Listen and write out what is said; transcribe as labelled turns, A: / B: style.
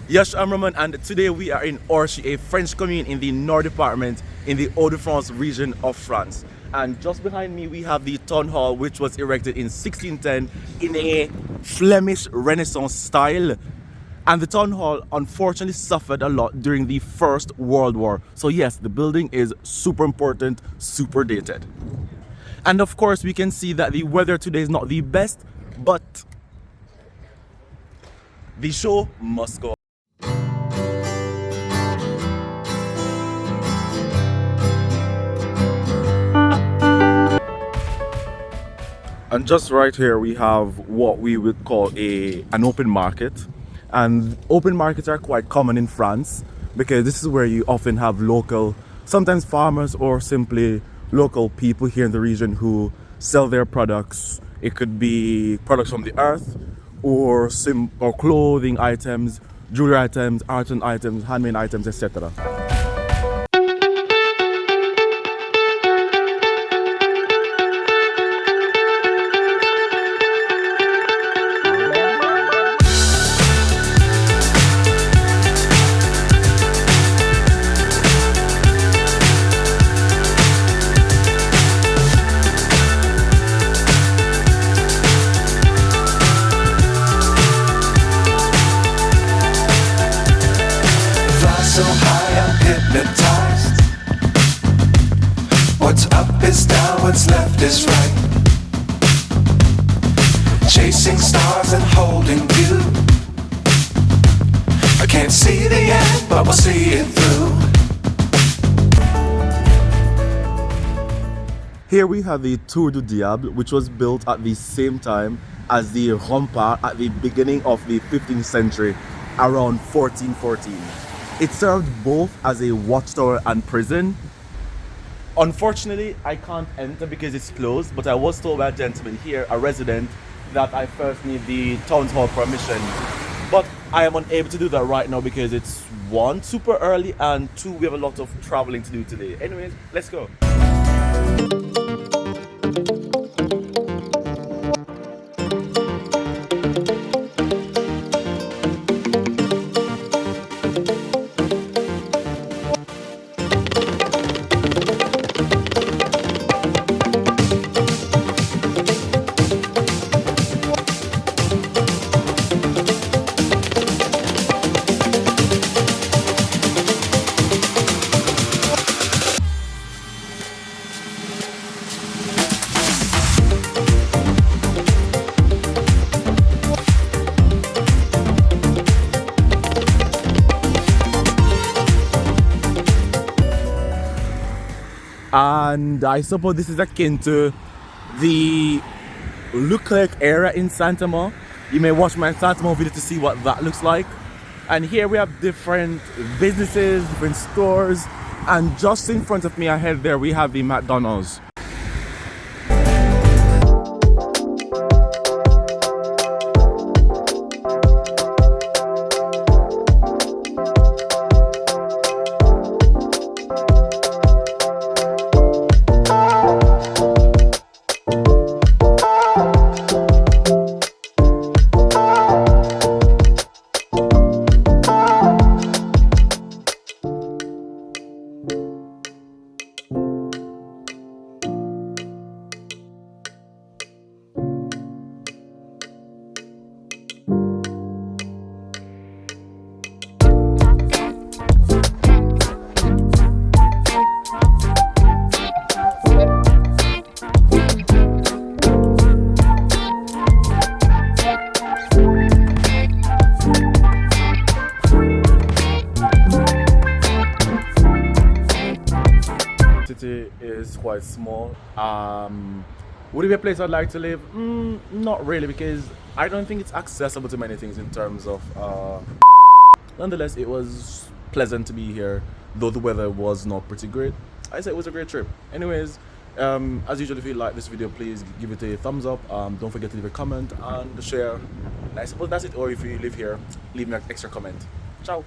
A: Yes, I'm Roman, and today we are in Orchies, a French commune in the Nord department in the Hauts-de-France region of France. And just behind me we have the town hall, which was erected in 1610 in a Flemish Renaissance style. And the town hall unfortunately suffered a lot during the First World War. So yes, the building is super important, super dated. And of course we can see that the weather today is not the best, but the show must go on. And just right here we have what we would call an open market. And open markets are quite common in France because this is where you often have local, sometimes farmers or simply local people here in the region who sell their products. It could be products from the earth or clothing items, jewelry items, artisan items, handmade items, etc.
B: So high I'm hypnotized. What's up is down, what's left is right. Chasing stars and holding you. I can't see the end, but we'll see it through.
A: Here we have the Tour du Diable, which was built at the same time as the Rempart at the beginning of the 15th century, around 1414. It served both as a watchtower and prison. Unfortunately, I can't enter because it's closed, but I was told by a gentleman here, a resident, that I first need the town hall permission. But I am unable to do that right now because it's one, super early, and two, we have a lot of traveling to do today. Anyways, let's go. And I suppose this is akin to the Leclerc era in Saint-Amand. You may watch my Saint-Amand video to see what that looks like. And here we have different businesses, different stores, and just in front of me ahead there we have the McDonald's. City is quite small. Would it be a place I'd like to live? Not really, because I don't think it's accessible to many things in terms of nonetheless, it was pleasant to be here, though the weather was not pretty great. I say it was a great trip. Anyways, as usual, if you like this video, please give it a thumbs up. Don't forget to leave a comment and share. And I suppose that's it. Or if you live here, leave me an extra comment. Ciao.